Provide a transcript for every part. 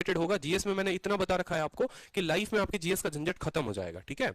Related होगा। GS में मैंने इतना बता रखा है आपको कि लाइफ में आपके जीएस का झंझट खत्म हो जाएगा, ठीक है।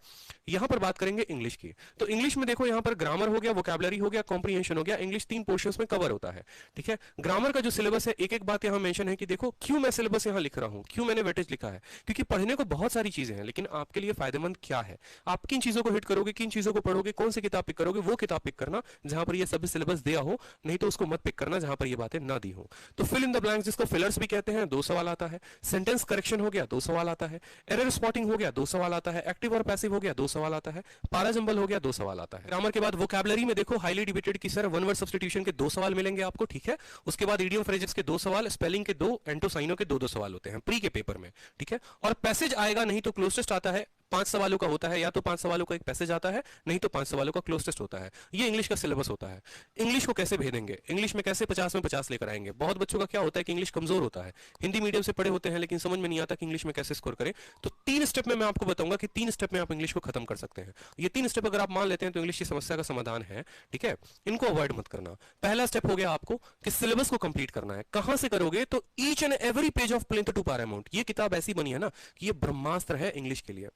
यहां पर बात करेंगे इंग्लिश की। तो इंग्लिश में देखो, यहां पर ग्रामर हो गया, वोकैबुलरी हो गया, कॉम्प्रिहेंशन हो गया। इंग्लिश 3 पोर्शंस में कवर होता है, ठीक है। ग्रामर का जो सिलेबस है, एक एक बात यहां मेंशन है कि देखो क्यों मैं सिलेबस यहां लिख रहा हूं, क्यों मैंने वेटेज लिखा है, क्योंकि पढ़ने को बहुत सारी चीजें हैं, लेकिन आपके लिए फायदेमंद क्या है, आप किन चीजों को हिट करोगे, किन चीजों को पढ़ोगे, कौन सी किताब पिक करोगे, वो किताब पिक करना जहां पर ये सभी सिलेबस दिया हो, नहीं तो उसको मत पिक करना जहां पर ये बातें ना दी हो। तो फिल इन द ब्लैंक्स, जिसको फिलर्स भी कहते हैं, 2 सवाल आता है। सेंटेंस करेक्शन हो गया, 2 सवाल आता है। एरर स्पॉटिंग हो गया, 2 सवाल आता है। एक्टिव और पैसिव हो गया, 2 सवाल आता है। पारा जंबल हो गया, 2 सवाल आता है। ग्रामर के बाद वोकैबुलरी में देखो, हाईली डिबेटेड की सर वन वर्ड सब्स्टिट्यूशन के 2 सवाल मिलेंगे आपको, ठीक है। उसके बाद इडियम फ्रेजेस के 2 सवाल, स्पेलिंग के 2, एंटोसाइनो के 2 सवाल होते हैं प्री के पेपर में, ठीक है। और पैसेज आएगा, नहीं तो क्लोज टेस्ट आता है, 5 सवालों का होता है, या तो 5 सवालों का एक पैसेज आता है, नहीं तो 5 सवालों का क्लोज टेस्ट होता है। ये इंग्लिश का सिलेबस होता है। इंग्लिश को कैसे भेदेंगे, इंग्लिश में कैसे 50 में 50 लेकर आएंगे। बहुत बच्चों का क्या होता है कि इंग्लिश कमजोर होता है, हिंदी मीडियम से पढ़े होते हैं, लेकिन समझ में नहीं आता कि इंग्लिश में कैसे स्कोर करें। तो 3 स्टेप में मैं आपको बताऊंगा कि 3 स्टेप में आप इंग्लिश को खत्म कर सकते हैं। ये 3 स्टेप अगर आप मान लेते हैं तो इंग्लिश की समस्या का समाधान है, ठीक है। इनको अवॉइड मत करना। पहला स्टेप हो गया आपको कि सिलेबस को कंप्लीट करना है। कहां से करोगे, तो each and every page of Plinth to Paramount, ये किताब ऐसी बनी है ना कि ये ब्रह्मास्त्र है इंग्लिश के लिए,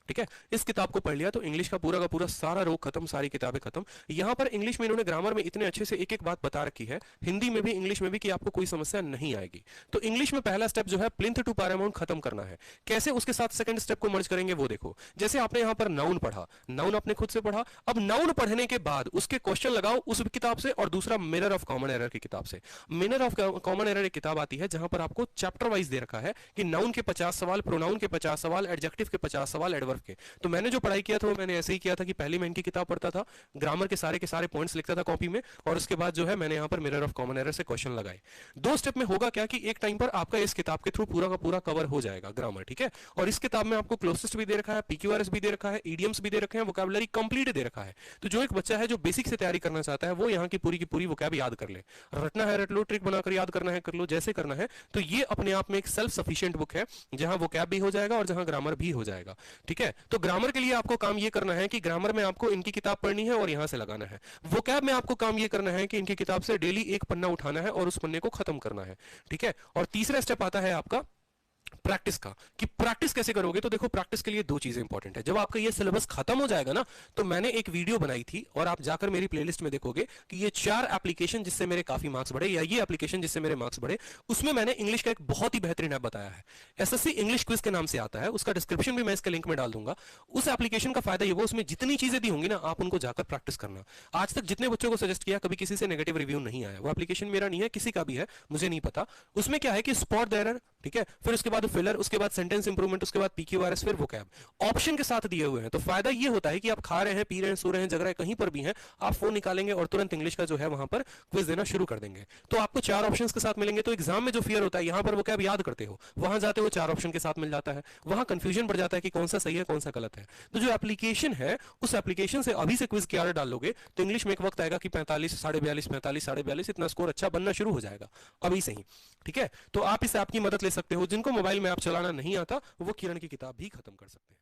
ठीक है। इस किताब को पढ़ लिया तो इंग्लिश का पूरा सारा रोग खत्म, सारी किताबें खत्म। यहां पर इंग्लिश में इन्होंने ग्रामर में इतने अच्छे से एक एक बात बता रखी है, हिंदी में भी इंग्लिश में भी, कि आपको कोई समस्या नहीं आएगी। तो इंग्लिश में पहला स्टेप जो है प्लिंथ टू पैरामाउंट खत्म करना है। कैसे, उसके साथ सेकंड स्टेप को मर्ज करेंगे वो देखो। जैसे आपने यहां पर नाउन पढ़ा, नाउन आपने खुद से पढ़ा, अब नाउन पढ़ने के बाद उसके क्वेश्चन लगाओ उस किताब से, और दूसरा मिरर ऑफ कॉमन एरर की किताब से। मिरर ऑफ कॉमन एरर एक किताब आती है जहां पर आपको चैप्टर वाइज दे रखा है कि नाउन के 50 सवाल, प्रोनाउन के 50 सवाल, एडजेक्टिव के 50 सवाल, एडवर्ब के। तो मैंने जो पढ़ाई किया था वो मैंने ऐसे ही किया था कि पहले मैं इनकी किताब पढ़ता था, ग्रामर के सारे पॉइंट्स लिखता था कॉपी में, और उसके बाद जो है मैंने यहां पर मिरर ऑफ कॉमन एरर से क्वेश्चन लगाए। 2 स्टेप में होगा क्या कि एक टाइम पर आपका इस किताब के थ्रू पूरा का पूरा कवर हो जाएगा ग्रामर, ठीक है। और इस किताब में आपको क्लोजेस्ट भी दे रखा है, पीक्यूआरएस भी दे रखा है, ईडियम्स भी दे रखे हैं, वोकैबुलरी कंप्लीट दे रखा है। तो जो एक बच्चा है जो बेसिक से तैयारी करना चाहता है वो यहाँ की पूरी वोकैब याद कर ले। रटना है रट लो, ट्रिक बनाकर याद करना है कर लो, जैसे करना है। तो ये अपने आप में एक सेल्फ सफिशिएंट बुक है जहां वोकैब भी हो जाएगा और जहां ग्रामर भी हो जाएगा, ठीक है। तो ग्रामर के लिए आपको काम ये करना है कि ग्रामर में आपको इनकी किताब पढ़नी है और यहां से लगाना है। वोकैब में आपको काम ये करना है कि इनकी किताब से डेली एक पन्ना उठाना है और उस पन्ने को खत्म करना है, ठीक है। और तीसरा स्टेप आता है आपका प्रैक्टिस का, कि प्रैक्टिस कैसे करोगे। तो देखो प्रैक्टिस के लिए 2 चीजें इंपॉर्टेंट है। जब आपका ये सिलेबस खत्म हो जाएगा ना, तो मैंने एक वीडियो बनाई थी और आप जाकर मेरी प्लेलिस्ट में देखोगे कि ये 4 एप्लीकेशन जिससे मेरे काफी मार्क्स बढ़े, या ये एप्लीकेशन जिससे मेरे मार्क्स बढ़े, उसमें मैंने इंग्लिश का एक बहुत ही बेहतरीन ऐप बताया है। एसएससी इंग्लिश क्विज के नाम से आता है, उसका डिस्क्रिप्शन भी मैं इसके लिंक में डाल दूंगा। उस एप्लीकेशन का फायदा ये, वो उसमें जितनी चीजें दी होंगी ना, आप उनको जाकर प्रैक्टिस करना। आज तक जितने बच्चों को सजेस्ट किया, कभी किसी से नेगेटिव रिव्यू नहीं आया। वो एप्लीकेशन मेरा नहीं है, किसी का भी है, मुझे नहीं पता। उसमें क्या है कि स्पॉट द एरर, ठीक है, फिर उसके बाद फिलर, उसके बाद सेंटेंस इंप्रूवमेंट, उसके बाद पीक्यूआरएस, फिर वोकैब ऑप्शन के साथ दिए हुए हैं। तो फायदा ये होता है कि आप खा रहे हैं, पी रहे हैं, सो रहे हैं, जग रहे हैं, कहीं पर भी हैं, आप फोन निकालेंगे और तुरंत इंग्लिश का जो है वहां पर क्विज देना शुरू कर देंगे। तो आपको 4 ऑप्शंस के साथ मिलेंगे। तो एग्जाम में जो फियर होता है, यहां पर वोकैब याद करते हो, वहां जाते हो 4 ऑप्शन के साथ मिल जाता है, वहां कंफ्यूजन बढ़ जाता है कि कौन सा सही है कौन सा गलत है। तो जो एप्लीकेशन है, उस एप्लीकेशन से अभी से क्विज की आदत डाल लोगे तो इंग्लिश में एक वक्त आएगा कि 45, 42.5, 45, 42.5 इतना स्कोर अच्छा बनना शुरू हो जाएगा अभी से ही, ठीक है। तो आप इस ऐप की मदद ले सकते हो। जिनको मोबाइल में ऐप चलाना नहीं आता वो किरण की किताब भी खत्म कर सकते हैं।